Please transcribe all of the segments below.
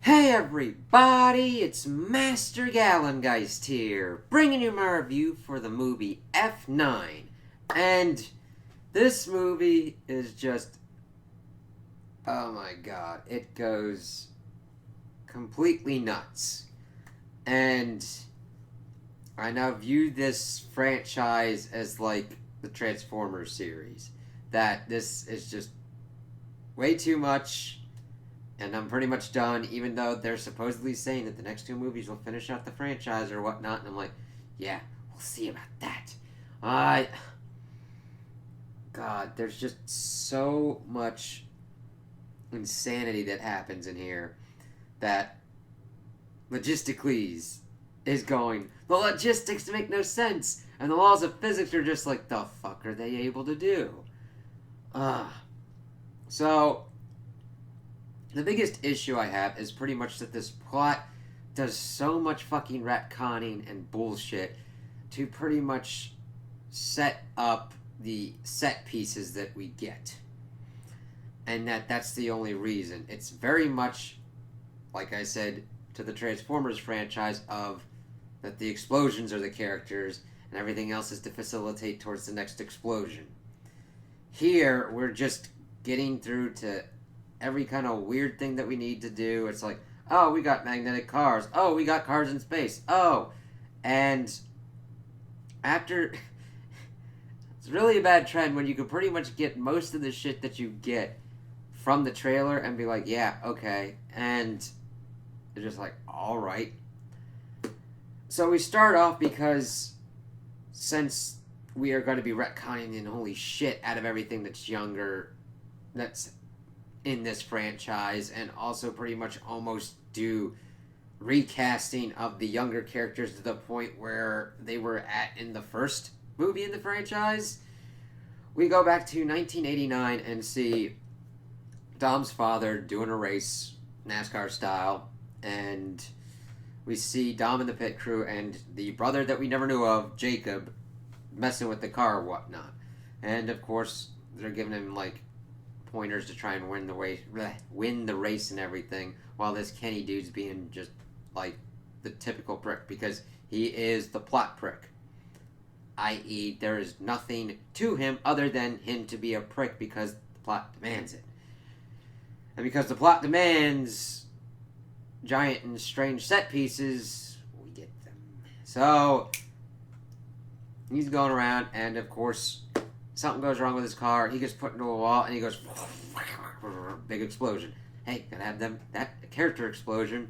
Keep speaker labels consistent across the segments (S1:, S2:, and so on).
S1: Hey everybody, it's Master Gallengeist here, bringing you my review for the movie F9. And this movie is just, oh my god, it goes completely nuts. And I now view this franchise as like the Transformers series. That this is just way too much, and I'm pretty much done, even though they're supposedly saying that the next two movies will finish out the franchise or whatnot, and I'm like, yeah, we'll see about that. I. God, there's just so much insanity that happens in here that logistically is going, the logistics make no sense, and the laws of physics are just like, the fuck are they able to do? Ah. So, the biggest issue I have is pretty much that this plot does so much fucking retconning and bullshit to pretty much set up the set pieces that we get. And that's the only reason. It's very much, like I said, to the Transformers franchise of that the explosions are the characters and everything else is to facilitate towards the next explosion. Here, we're just getting through to every kind of weird thing that we need to do. It's like, oh, we got magnetic cars. Oh, we got cars in space. Oh, and after, it's really a bad trend when you can pretty much get most of the shit that you get from the trailer and be like, yeah, okay, and they're just like, all right. So we start off because since we are going to be retconning the holy shit out of everything that's younger, that's in this franchise, and also pretty much almost do recasting of the younger characters to the point where they were at in the first movie in the franchise. We go back to 1989 and see Dom's father doing a race, NASCAR style, and we see Dom and the pit crew and the brother that we never knew of, Jacob, messing with the car or whatnot. And of course, they're giving him like pointers to try and win the race and everything, while this Kenny dude's being just like the typical prick because he is the plot prick. I.e., there is nothing to him other than him to be a prick because the plot demands it. And because the plot demands giant and strange set pieces, we get them. So, he's going around, and of course, something goes wrong with his car. He gets put into a wall, and he goes, big explosion. Hey, gotta have that character explosion.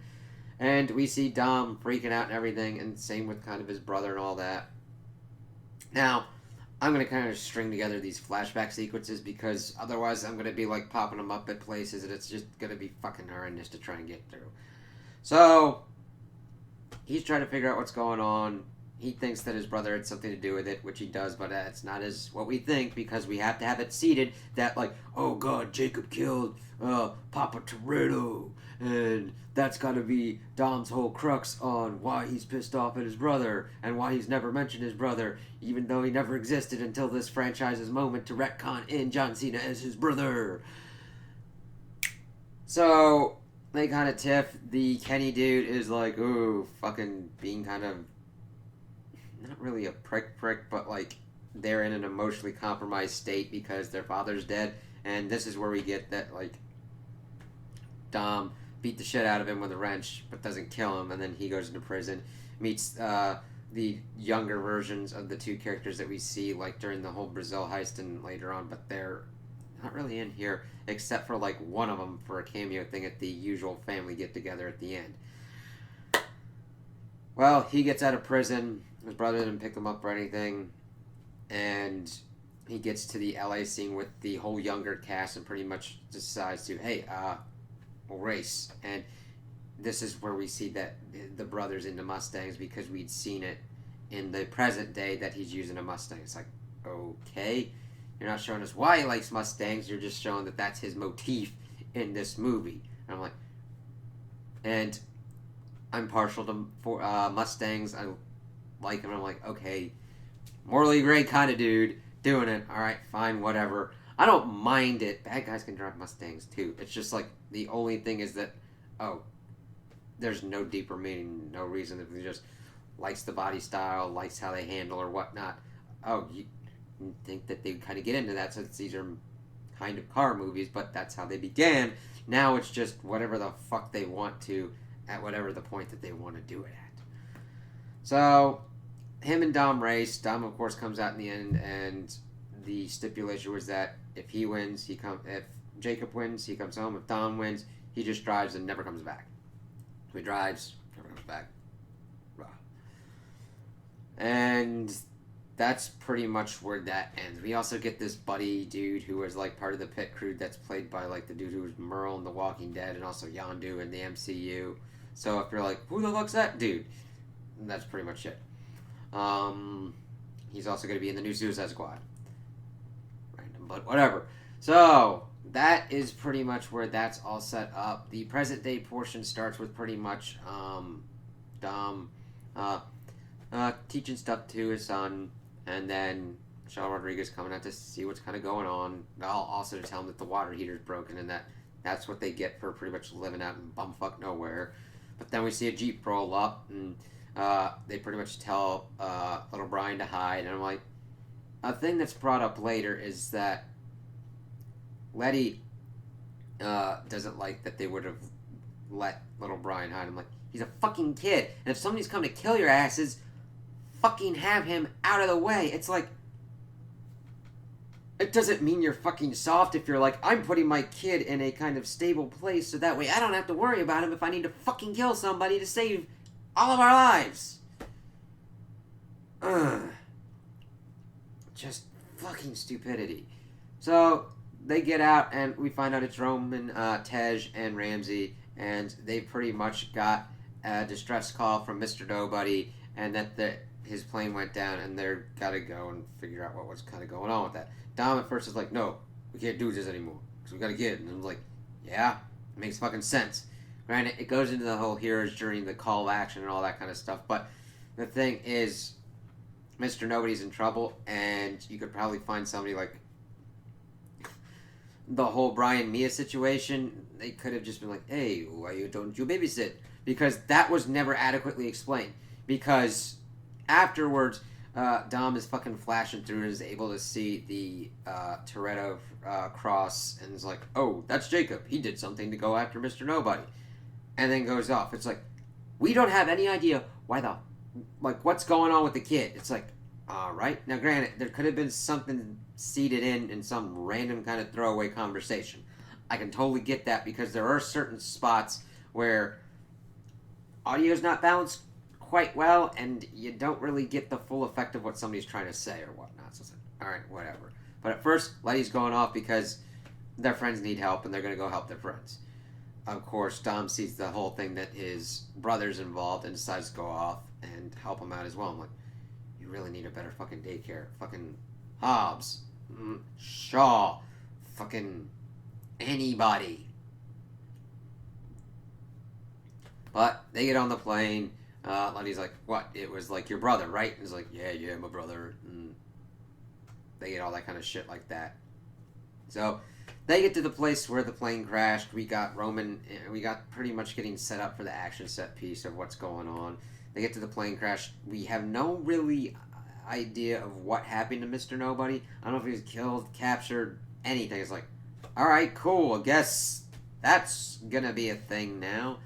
S1: And we see Dom freaking out and everything, and same with kind of his brother and all that. Now, I'm going to kind of string together these flashback sequences because otherwise I'm going to be like popping them up at places and it's just going to be fucking horrendous to try and get through. So, he's trying to figure out what's going on. He thinks that his brother had something to do with it, which he does, but it's not as what we think because we have to have it seated that like, oh god, Jacob killed Papa Toretto, and that's got to be Dom's whole crux on why he's pissed off at his brother and why he's never mentioned his brother, even though he never existed until this franchise's moment to retcon in John Cena as his brother. So they kind of tiff. The Kenny dude is like, ooh, fucking being kind of not really a prick, but like they're in an emotionally compromised state because their father's dead, and this is where we get that like Dom beat the shit out of him with a wrench, but doesn't kill him, and then he goes into prison, meets the younger versions of the two characters that we see like during the whole Brazil heist and later on, but they're not really in here except for like one of them for a cameo thing at the usual family get together at the end. Well, he gets out of prison. His brother didn't pick him up or anything, and he gets to the LA scene with the whole younger cast and pretty much decides to, hey, we'll race. And this is where we see that the brother's into Mustangs because we'd seen it in the present day that he's using a Mustang. It's like, okay, you're not showing us why he likes Mustangs, you're just showing that that's his motif in this movie. And I'm like, and I'm partial to Mustangs. I like him. I'm like, okay, morally gray kind of dude doing it. All right, fine, whatever. I don't mind it. Bad guys can drive Mustangs too. It's just like the only thing is that, oh, there's no deeper meaning, no reason. If he just likes the body style, likes how they handle or whatnot. Oh, you think that they kind of get into that since these are kind of car movies, but that's how they began. Now it's just whatever the fuck they want to at whatever the point that they want to do it at. So, him and Dom race. Dom, of course, comes out in the end, and the stipulation was that if he wins, if Jacob wins, he comes home. If Dom wins, he just drives and never comes back. So he drives, never comes back. And that's pretty much where that ends. We also get this buddy dude who was like part of the pit crew that's played by like the dude who was Merle in The Walking Dead and also Yondu in the MCU. So if you're like, who the fuck's that dude? And that's pretty much it. He's also going to be in the new Suicide Squad. Random, but whatever. So that is pretty much where that's all set up. The present day portion starts with pretty much Dom teaching stuff to his son, and then Michelle Rodriguez coming out to see what's kind of going on. Also to tell him that the water heater's broken and that's what they get for pretty much living out in bumfuck nowhere. But then we see a Jeep roll up, and they pretty much tell little Brian to hide. And I'm like, a thing that's brought up later is that Letty doesn't like that they would have let little Brian hide. I'm like, he's a fucking kid, and if somebody's come to kill your asses, fucking have him out of the way. It's like, it doesn't mean you're fucking soft if you're like, I'm putting my kid in a kind of stable place so that way I don't have to worry about him if I need to fucking kill somebody to save all of our lives. Just fucking stupidity. So they get out and we find out it's Roman, Tej, and Ramsey, and they pretty much got a distress call from Mr. Nobody, and that his plane went down, and they're gotta go and figure out what was kind of going on with that. Dom at first is like, no, we can't do this anymore, because we gotta get it. And I'm like, yeah, it makes fucking sense. Right? It goes into the whole hero's journey, the call to action, and all that kind of stuff. But the thing is, Mr. Nobody's in trouble, and you could probably find somebody like the whole Brian Mia situation. They could have just been like, hey, why don't you babysit? Because that was never adequately explained. Because afterwards, Dom is fucking flashing through and is able to see the Toretto cross and is like, oh, that's Jacob. He did something to go after Mr. Nobody. And then goes off. It's like, we don't have any idea what's going on with the kid. It's like, alright. Now, granted, there could have been something seeded in some random kind of throwaway conversation. I can totally get that because there are certain spots where audio's not balanced quite well, and you don't really get the full effect of what somebody's trying to say or whatnot. So it's like, alright, whatever. But at first, Letty's going off because their friends need help, and they're going to go help their friends. Of course, Dom sees the whole thing that his brother's involved and decides to go off and help him out as well. I'm like, you really need a better fucking daycare. Fucking Hobbs. Shaw. Fucking anybody. But they get on the plane. Letty's like, what? It was like your brother, right? And he's like, yeah, my brother. And they get all that kind of shit like that. So they get to the place where the plane crashed. We got pretty much getting set up for the action set piece of what's going on. They get to the plane crash. We have no really idea of what happened to Mr. Nobody. I don't know if he was killed, captured, anything. It's like, alright, cool. I guess that's gonna be a thing now.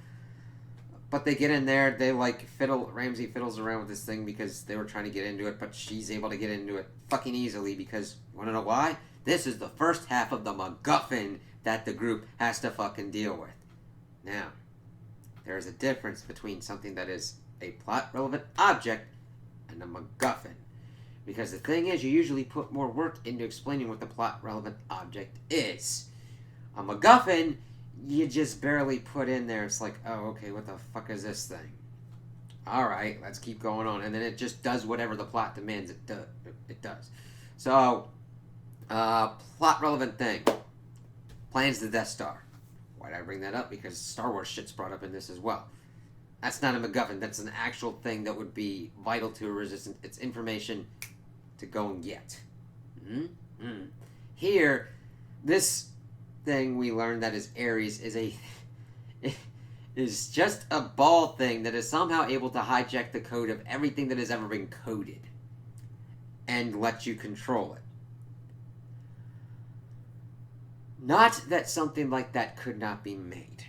S1: But they get in there, they Ramsey fiddles around with this thing because they were trying to get into it, but she's able to get into it fucking easily because, you wanna know why? This is the first half of the MacGuffin that the group has to fucking deal with. Now, there is a difference between something that is a plot-relevant object and a MacGuffin. Because the thing is, you usually put more work into explaining what the plot-relevant object is. A MacGuffin, you just barely put in there. It's like, oh, okay, what the fuck is this thing? Alright, let's keep going on. And then it just does whatever the plot demands it does. So, plot-relevant thing. Plans the Death Star. Why did I bring that up? Because Star Wars shit's brought up in this as well. That's not a MacGuffin. That's an actual thing that would be vital to a resistance. It's information to go and get. Here, this thing we learned that is Ares is is just a ball thing that is somehow able to hijack the code of everything that has ever been coded and let you control it. Not that something like that could not be made,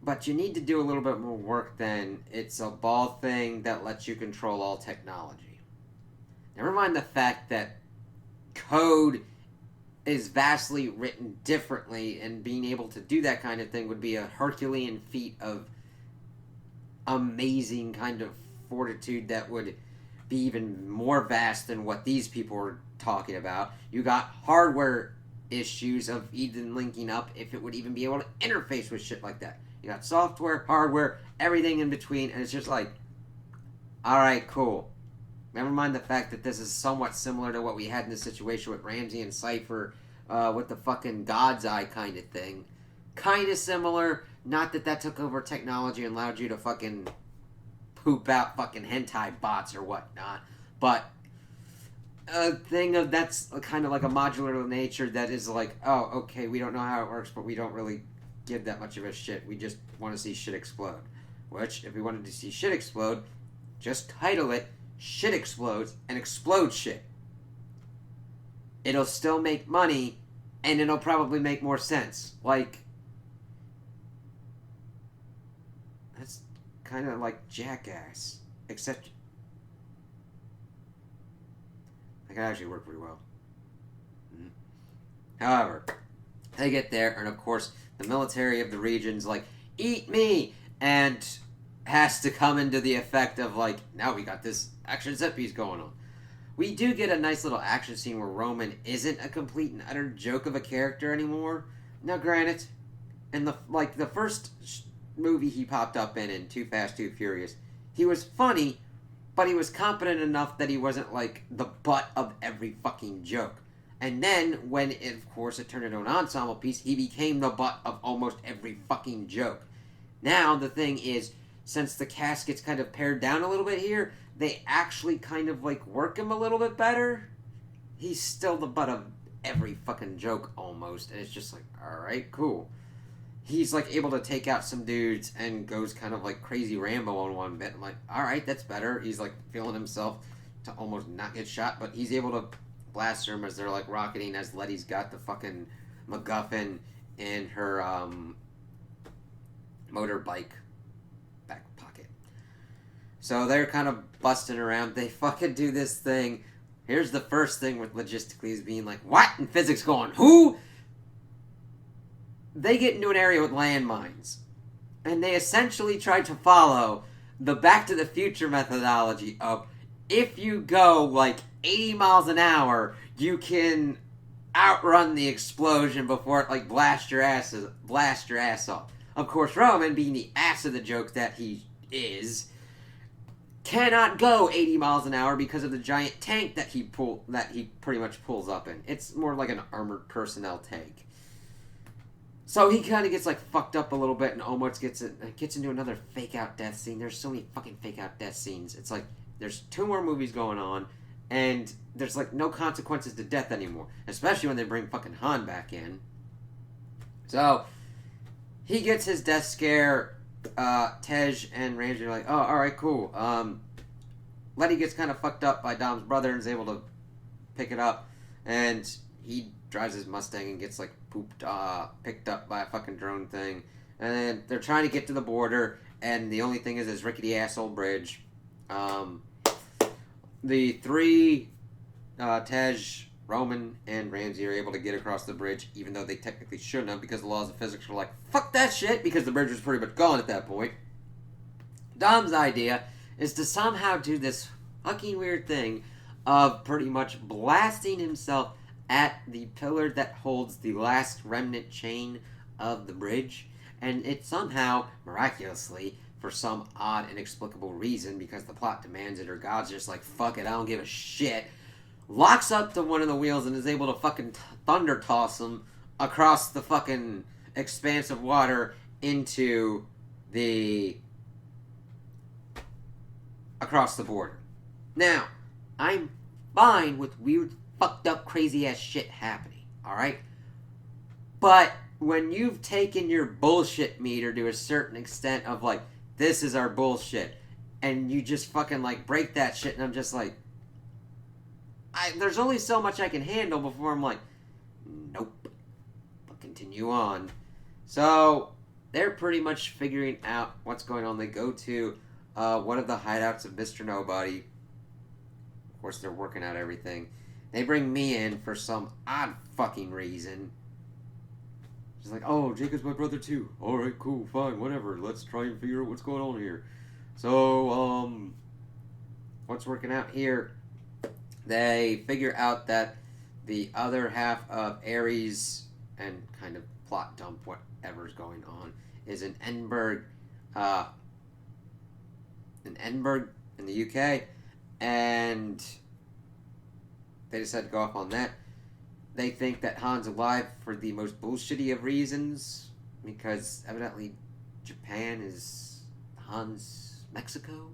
S1: but you need to do a little bit more work than it's a ball thing that lets you control all technology. Never mind the fact that code is vastly written differently, and being able to do that kind of thing would be a Herculean feat of amazing kind of fortitude that would be even more vast than what these people were talking about. You got hardware issues of even linking up if it would even be able to interface with shit like that. You got software, hardware, everything in between, and it's just like, alright, cool. Never mind the fact that this is somewhat similar to what we had in the situation with Ramsey and Cypher with the fucking God's Eye kind of thing. Kind of similar. Not that took over technology and allowed you to fucking poop out fucking hentai bots or whatnot. But a thing of that's kind of like a modular nature that is like, oh, okay, we don't know how it works, but we don't really give that much of a shit. We just want to see shit explode. Which, if we wanted to see shit explode, just title it Shit Explodes and explode shit. It'll still make money, and it'll probably make more sense. Like, that's kind of like Jackass, except that could actually work pretty well. However, they get there, and of course, the military of the region's like, eat me! And has to come into the effect of like, now we got this action set piece going on. We do get a nice little action scene where Roman isn't a complete and utter joke of a character anymore. Now, granted, in the first movie he popped up in Too Fast, Too Furious, he was funny, but he was competent enough that he wasn't like the butt of every fucking joke. And then, when of course it turned into an ensemble piece, he became the butt of almost every fucking joke. Now, the thing is, since the cast gets kind of pared down a little bit here, they actually kind of like work him a little bit better. He's still the butt of every fucking joke almost, and it's just like, alright, cool. He's like able to take out some dudes and goes kind of like crazy Rambo on one bit. I'm like, alright, that's better. He's like feeling himself to almost not get shot, but he's able to blast them as they're like rocketing, as Letty's got the fucking MacGuffin in her motorbike back pocket. So they're kind of busting around. They fucking do this thing. Here's the first thing with Logistically being like, what? And physics going, who? They get into an area with landmines. And they essentially try to follow the Back to the Future methodology of, if you go like 80 miles an hour, you can outrun the explosion before it like blast your ass off. Of course, Roman, being the ass of the joke that he is, cannot go 80 miles an hour because of the giant tank that he pretty much pulls up in. It's more like an armored personnel tank. So he kind of gets like fucked up a little bit and almost gets into another fake out death scene. There's so many fucking fake out death scenes. It's like there's 2 more movies going on, and there's like no consequences to death anymore, especially when they bring fucking Han back in. So he gets his death scare. Tej and Ramsey are like, oh, alright, cool. Letty gets kind of fucked up by Dom's brother and is able to pick it up, and he drives his Mustang and gets like picked up by a fucking drone thing. And then they're trying to get to the border, and the only thing is this rickety asshole bridge. The 3, Tej, Roman, and Ramsey are able to get across the bridge, even though they technically shouldn't have, because the laws of physics were like, fuck that shit, because the bridge was pretty much gone at that point. Dom's idea is to somehow do this fucking weird thing of pretty much blasting himself at the pillar that holds the last remnant chain of the bridge, and it somehow, miraculously, for some odd, inexplicable reason, because the plot demands it, or God's just like, fuck it, I don't give a shit, locks up to one of the wheels and is able to fucking thunder toss him across the fucking expanse of water across the border. Now, I'm fine with weird, fucked up, crazy ass shit happening, alright? But when you've taken your bullshit meter to a certain extent of like, this is our bullshit, and you just fucking like break that shit, and I'm just like, there's only so much I can handle before I'm like, nope, but continue on. So they're pretty much figuring out what's going on. They go to one of the hideouts of Mr. Nobody. Of course, they're working out everything. They bring me in for some odd fucking reason. She's like, oh, Jacob's my brother too. Alright, cool, fine, whatever. Let's try and figure out what's going on here. So, what's working out here? They figure out that the other half of Ares and kind of plot dump whatever's going on is in Edinburgh, in the UK, and they decide to go off on that. They think that Han's alive for the most bullshitty of reasons, because evidently Japan is Han's Mexico,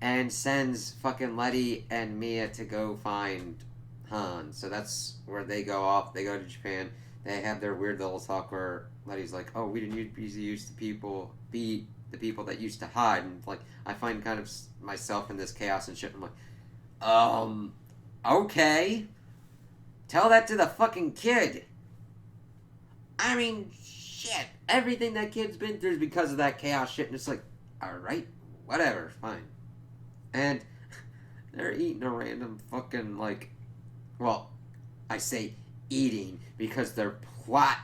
S1: and sends fucking Letty and Mia to go find Han. So that's where they go off. They go to Japan. They have their weird little talk where Letty's like, oh, we didn't used to be the people that used to hide. And like, I find kind of myself in this chaos and shit. I'm like, okay. Tell that to the fucking kid. I mean, shit. Everything that kid's been through is because of that chaos shit. And it's like, alright, whatever, fine. And they're eating a random fucking, like, well, I say eating because they're plot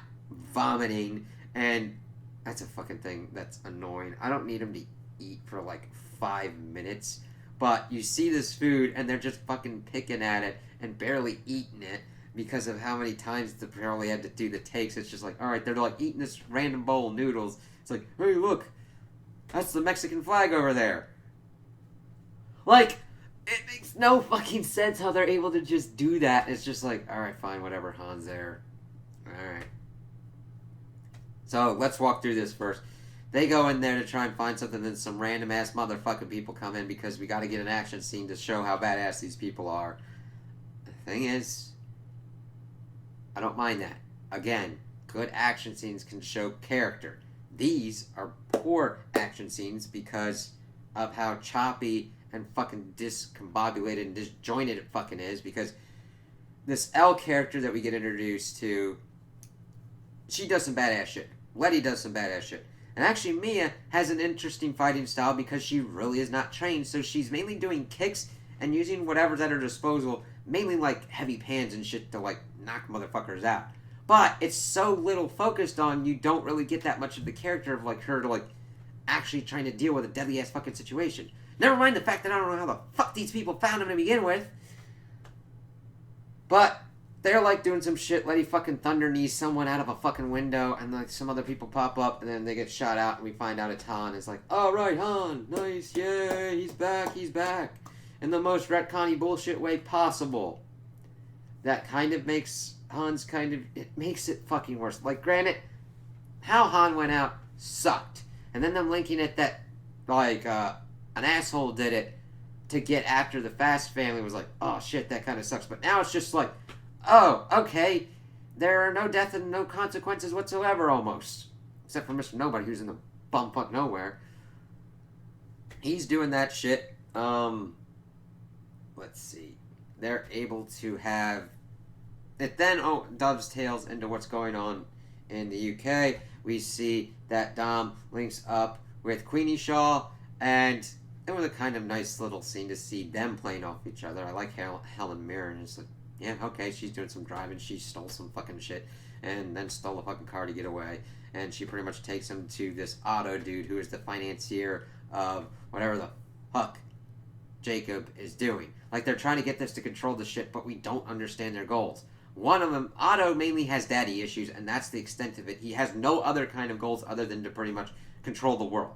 S1: vomiting, and that's a fucking thing that's annoying. I don't need them to eat for like 5 minutes, but you see this food and they're just fucking picking at it and barely eating it because of how many times they probably had to do the takes. It's just like, alright, they're like eating this random bowl of noodles. It's like, hey, look, that's the Mexican flag over there. Like, it makes no fucking sense how they're able to just do that. It's just like, alright, fine, whatever, Han's there. Alright. So, let's walk through this first. They go in there to try and find something, then some random ass motherfucking people come in because we gotta get an action scene to show how badass these people are. The thing is, I don't mind that. Again, good action scenes can show character. These are poor action scenes because of how choppy and fucking discombobulated and disjointed it fucking is, because this L character that we get introduced to, she does some badass shit. Letty does some badass shit. And actually Mia has an interesting fighting style because she really is not trained, so she's mainly doing kicks and using whatever's at her disposal, mainly like heavy pans and shit to like knock motherfuckers out. But it's so little focused on, you don't really get that much of the character of like her to like actually trying to deal with a deadly ass fucking situation. Never mind the fact that I don't know how the fuck these people found him to begin with. But they're like doing some shit. Letty fucking thunder knees someone out of a fucking window, and like some other people pop up, and then they get shot out, and we find out it's Han. It's like, oh right, Han, nice, yay, he's back, in the most retconny bullshit way possible. That kind of makes Han's it makes it fucking worse. Like, granted, how Han went out sucked, and then them linking it that like an asshole did it to get after the Fast family was like, oh shit, that kind of sucks. But now it's just like, oh, okay, there are no death and no consequences whatsoever almost. Except for Mr. Nobody, who's in the bumfuck nowhere. He's doing that shit. Let's see. They're able to have... It then dovetails into what's going on in the UK. We see that Dom links up with Queenie Shaw, and it was a kind of nice little scene to see them playing off each other. I like Helen Mirren. It's like, yeah, okay, she's doing some driving. She stole some fucking shit and then stole a fucking car to get away. And she pretty much takes him to this Otto dude who is the financier of whatever the fuck Jacob is doing. Like, they're trying to get this to control the shit, but we don't understand their goals. One of them, Otto, mainly has daddy issues, and that's the extent of it. He has no other kind of goals other than to pretty much control the world.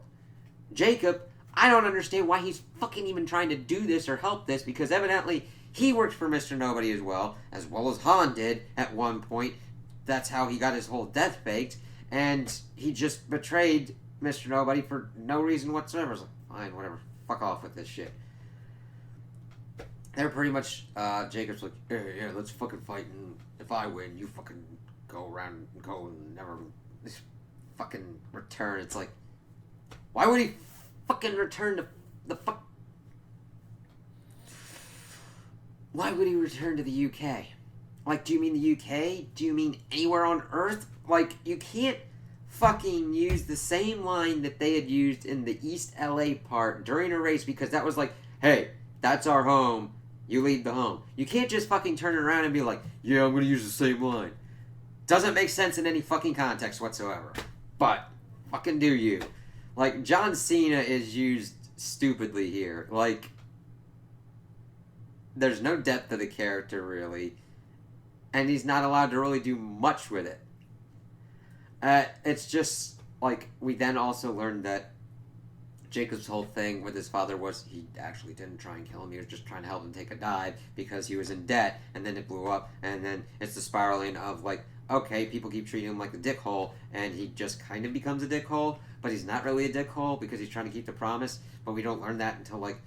S1: Jacob, I don't understand why he's fucking even trying to do this or help this, because evidently he worked for Mr. Nobody as well as Han did at one point. That's how he got his whole death faked, and he just betrayed Mr. Nobody for no reason whatsoever. It's like, fine, whatever, fuck off with this shit. They're pretty much, Jacob's like, yeah, let's fucking fight, and if I win, you fucking go around and go and never fucking return. It's like, why would he fucking return to the fuck? Why would he return to the UK? Like, do you mean the UK? Do you mean anywhere on Earth? Like, you can't fucking use the same line that they had used in the East LA part during a race, because that was like, hey, that's our home, you leave the home. You can't just fucking turn around and be like, yeah, I'm gonna use the same line. Doesn't make sense in any fucking context whatsoever. But, fucking do you. Like, John Cena is used stupidly here. Like, there's no depth to the character, really. And he's not allowed to really do much with it. It's just, like, we then also learned that Jacob's whole thing with his father was he actually didn't try and kill him. He was just trying to help him take a dive because he was in debt, and then it blew up, and then it's the spiraling of, like, okay, people keep treating him like a dickhole, and he just kind of becomes a dickhole, but he's not really a dickhole because he's trying to keep the promise, but we don't learn that until, like,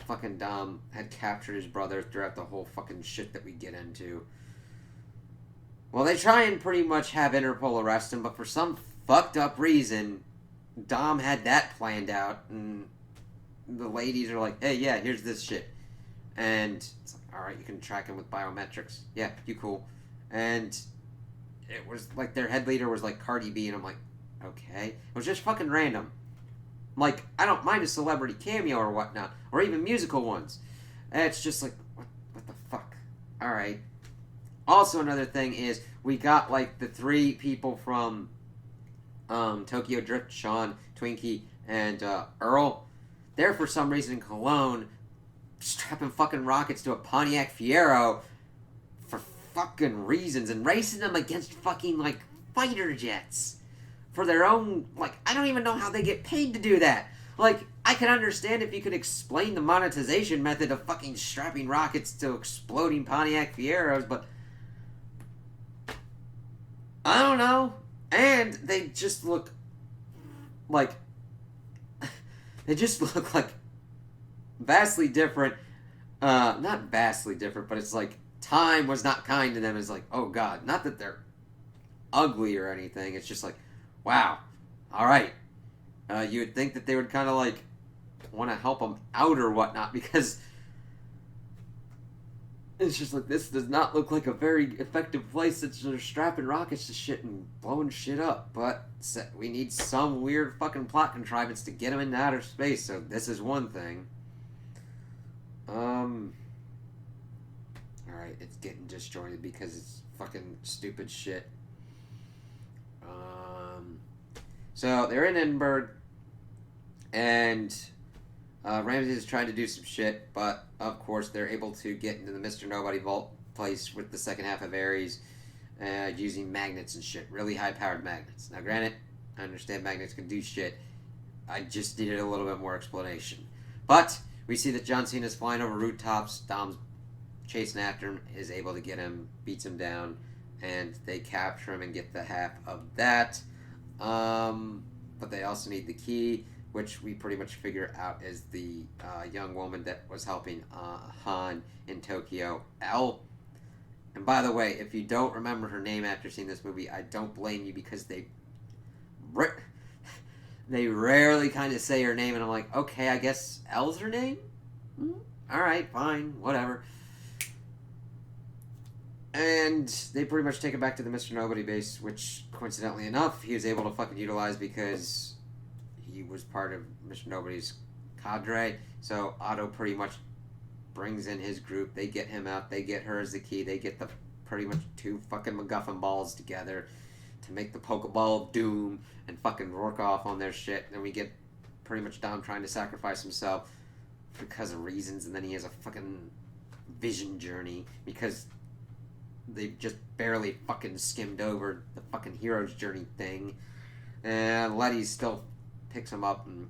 S1: fucking Dom had captured his brother throughout the whole fucking shit that we get into. Well, they try and pretty much have Interpol arrest him, but for some fucked up reason, Dom had that planned out, and the ladies are like, hey, yeah, here's this shit. And it's like, alright, you can track him with biometrics. Yeah, you cool. And it was like their head leader was like Cardi B, and I'm like, okay. It was just fucking random. Like, I don't mind a celebrity cameo or whatnot, or even musical ones. And it's just like, what the fuck? Alright. Also, another thing is, we got, like, the three people from Tokyo Drift, Sean, Twinkie, and Earl. They're, for some reason, in Cologne, strapping fucking rockets to a Pontiac Fiero for fucking reasons, and racing them against fucking, like, fighter jets. For their own, like, I don't even know how they get paid to do that. Like, I can understand if you could explain the monetization method of fucking strapping rockets to exploding Pontiac Fieros, but I don't know. And they just look like they just look like vastly different. Not vastly different, but it's like time was not kind to them. It's like, oh god, not that they're ugly or anything. It's just like, wow, all right. You would think that they would kind of like want to help them out or whatnot, because it's just like, this does not look like a very effective place that they're strapping rockets to shit and blowing shit up. But we need some weird fucking plot contrivance to get them into outer space, so this is one thing. Alright, it's getting disjointed because it's fucking stupid shit. So they're in Edinburgh, and Ramses is trying to do some shit, but of course they're able to get into the Mr. Nobody vault place with the second half of Ares, using magnets and shit. Really high-powered magnets. Now granted, I understand magnets can do shit. I just needed a little bit more explanation. But we see that John Cena's flying over rooftops, Dom's chasing after him, is able to get him, beats him down, and they capture him and get the half of that. But they also need the key, which we pretty much figure out is the young woman that was helping Han in Tokyo, Elle. And by the way, if you don't remember her name after seeing this movie, I don't blame you, because they rarely kind of say her name, and I'm like, okay, I guess Elle's her name? Alright, fine, whatever. And they pretty much take it back to the Mr. Nobody base, which, coincidentally enough, he was able to fucking utilize because he was part of Mr. Nobody's cadre. So Otto pretty much brings in his group. They get him out. They get her as the key. They get the pretty much two fucking MacGuffin balls together to make the Pokeball of Doom and fucking work off on their shit. Then we get pretty much Dom trying to sacrifice himself because of reasons, and then he has a fucking vision journey because they just barely fucking skimmed over the fucking hero's journey thing. And Letty still picks him up, and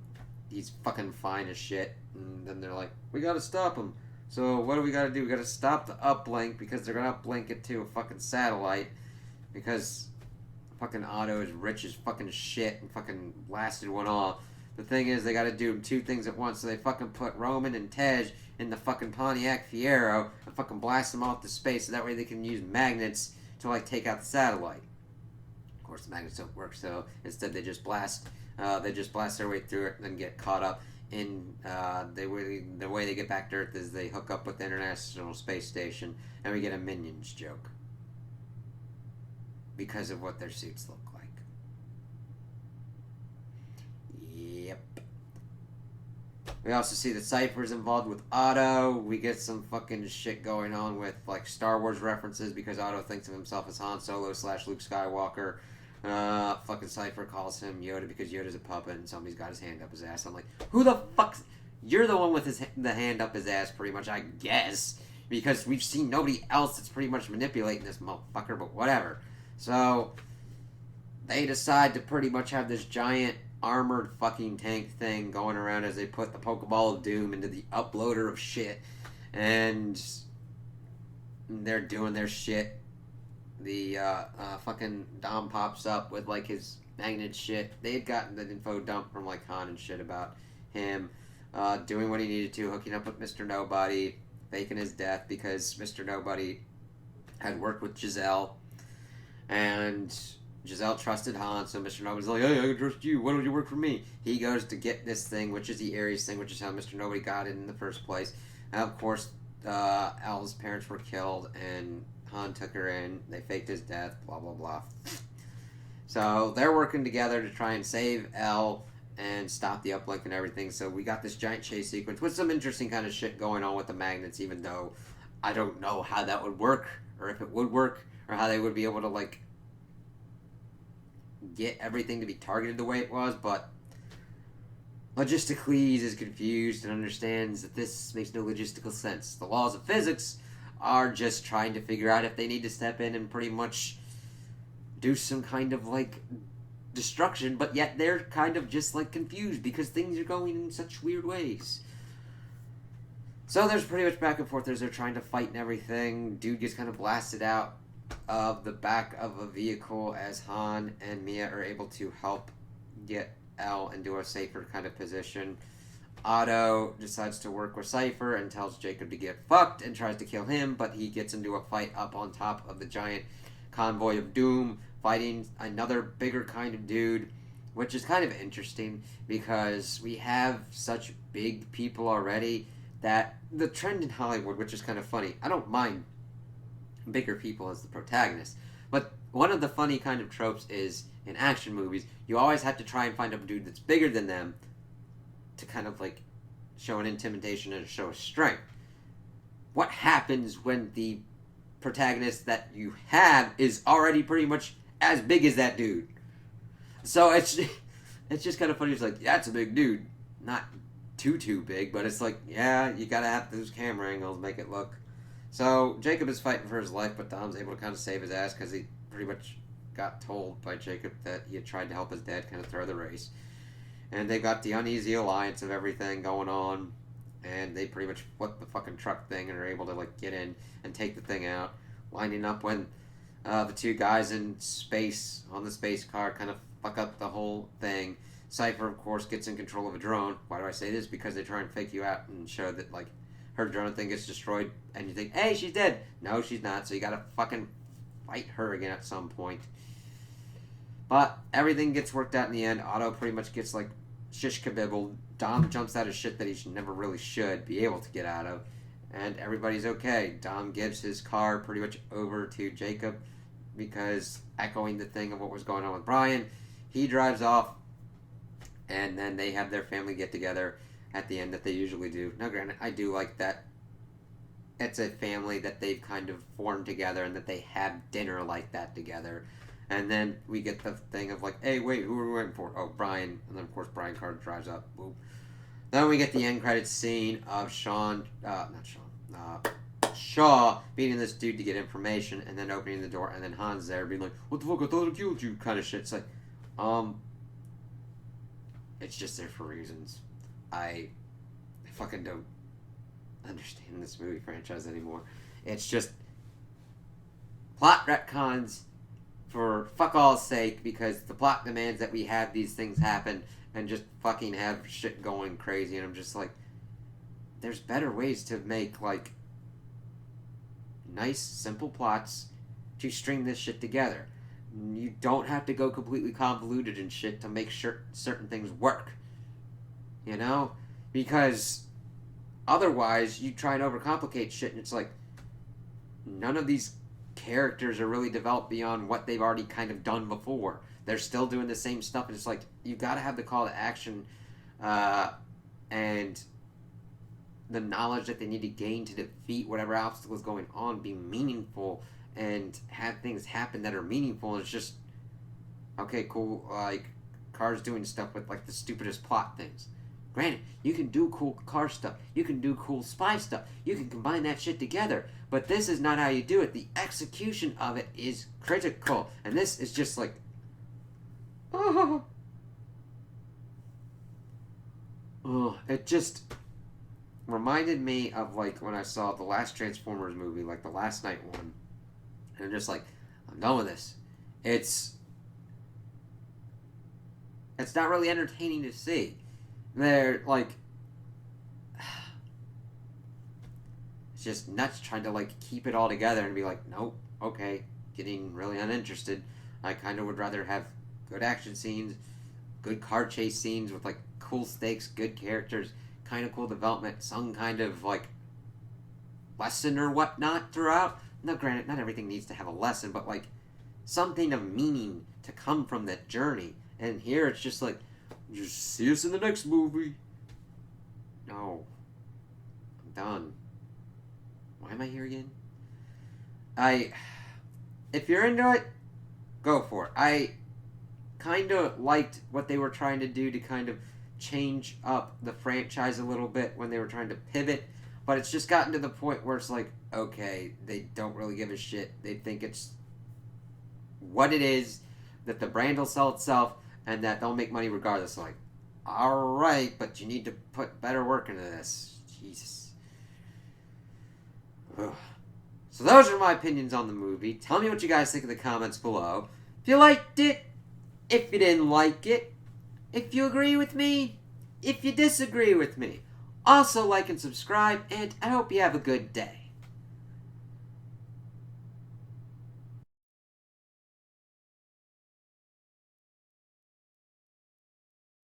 S1: he's fucking fine as shit. And then they're like, we gotta stop him. So what do we gotta do? We gotta stop the uplink, because they're gonna uplink it to a fucking satellite, because fucking Otto is rich as fucking shit and fucking blasted one off. The thing is, they gotta do two things at once, so they fucking put Roman and Tej in the fucking Pontiac Fiero and fucking blast them off to space, so that way they can use magnets to, like, take out the satellite. course, the magnets don't work, so instead they just blast their way through it and then get caught up in the way they get back to Earth is they hook up with the International Space Station, and we get a Minions joke because of what their suits look like. Yep. We also see that Cypher's involved with Otto. We get some fucking shit going on with like Star Wars references because Otto thinks of himself as Han Solo / Luke Skywalker. Fucking Cypher calls him Yoda because Yoda's a puppet and somebody's got his hand up his ass. I'm like, who the fuck? You're the one with the hand up his ass, pretty much, I guess. Because we've seen nobody else that's pretty much manipulating this motherfucker, but whatever. So, they decide to pretty much have this giant armored fucking tank thing going around as they put the Pokeball of Doom into the uploader of shit. And they're doing their shit. The fucking Dom pops up with like his magnet shit. They had gotten the info dump from like Han and shit about him doing what he needed to, hooking up with Mr. Nobody, faking his death because Mr. Nobody had worked with Giselle, and Giselle trusted Han, so Mr. Nobody's like, hey, I can trust you. Why don't you work for me? He goes to get this thing, which is the Ares thing, which is how Mr. Nobody got it in the first place. And of course, Al's parents were killed, and Han took her in. They faked his death. Blah blah blah. So they're working together to try and save El and stop the uplink and everything. So we got this giant chase sequence with some interesting kind of shit going on with the magnets. Even though I don't know how that would work, or if it would work, or how they would be able to like get everything to be targeted the way it was. But Logisticles is confused and understands that this makes no logistical sense. The laws of physics are just trying to figure out if they need to step in and pretty much do some kind of like destruction, but yet they're kind of just like confused because things are going in such weird ways. So there's pretty much back and forth as they're trying to fight and everything. Dude gets kind of blasted out of the back of a vehicle as Han and Mia are able to help get El into a safer kind of position. Otto decides to work with Cypher and tells Jacob to get fucked and tries to kill him, but he gets into a fight up on top of the giant convoy of doom, fighting another bigger kind of dude, which is kind of interesting because we have such big people already that the trend in Hollywood, which is kind of funny, I don't mind bigger people as the protagonist, but one of the funny kind of tropes is in action movies, you always have to try and find a dude that's bigger than them to kind of like show an intimidation and show a strength. What happens when the protagonist that you have is already pretty much as big as that dude? So it's just kind of funny. It's like, yeah, that's a big dude, not too big, but it's like, yeah, you gotta have those camera angles, make it look. So Jacob is fighting for his life, but Dom's able to kind of save his ass because he pretty much got told by Jacob that he had tried to help his dad kind of throw the race. And they got the uneasy alliance of everything going on, and they pretty much flip the fucking truck thing and are able to like get in and take the thing out, winding up when the two guys in space on the space car kind of fuck up the whole thing. Cypher, of course, gets in control of a drone. Why do I say this? Because they try and fake you out and show that like her drone thing gets destroyed, and you think, hey, she's dead. No, she's not. So you gotta fucking fight her again at some point. But everything gets worked out in the end. Otto pretty much gets like shish kabibbled. Dom jumps out of shit that he never really should be able to get out of. And everybody's okay. Dom gives his car pretty much over to Jacob because echoing the thing of what was going on with Brian. He drives off, and then they have their family get together at the end that they usually do. Now granted, I do like that it's a family that they've kind of formed together and that they have dinner like that together. And then we get the thing of like, hey, wait, who are we waiting for? Oh, Brian. And then, of course, Brian Carter drives up. Boop. Then we get the end credits scene of Shaw beating this dude to get information and then opening the door. And then Han's there being like, what the fuck, I thought I killed you, kind of shit. It's like, it's just there for reasons. I fucking don't understand this movie franchise anymore. It's just plot retcons for fuck all's sake because the plot demands that we have these things happen and just fucking have shit going crazy. And I'm just like, there's better ways to make like nice simple plots to string this shit together. You don't have to go completely convoluted and shit to make sure certain things work. You know? Because otherwise, you try and overcomplicate shit, and it's like, none of these characters are really developed beyond what they've already kind of done before. They're still doing the same stuff, and it's like, you gotta have the call to action, and the knowledge that they need to gain to defeat whatever obstacle is going on be meaningful, and have things happen that are meaningful. And it's just, okay, cool, like, Cars doing stuff with, like, the stupidest plot things. Granted, you can do cool car stuff. You can do cool spy stuff. You can combine that shit together. But this is not how you do it. The execution of it is critical. And this is just like... Oh. Oh, it just reminded me of, like, when I saw the last Transformers movie, like the last night one. And I'm just like, I'm done with this. It's not really entertaining to see. They're like, it's just nuts trying to like keep it all together and be like, nope, okay, getting really uninterested. I kind of would rather have good action scenes, good car chase scenes with like cool stakes, good characters, kind of cool development, some kind of like lesson or whatnot throughout. Now, granted, not everything needs to have a lesson, but like something of meaning to come from that journey. And here it's just like, just see us in the next movie. No. I'm done. Why am I here again? If you're into it, go for it. I kind of liked what they were trying to do to kind of change up the franchise a little bit when they were trying to pivot. But it's just gotten to the point where it's like, okay, they don't really give a shit. They think it's what it is, that the brand will sell itself, and that they'll make money regardless. Like, alright, but you need to put better work into this. Jesus. Ugh. So those are my opinions on the movie. Tell me what you guys think in the comments below. If you liked it, if you didn't like it, if you agree with me, if you disagree with me. Also like and subscribe, and I hope you have a good day.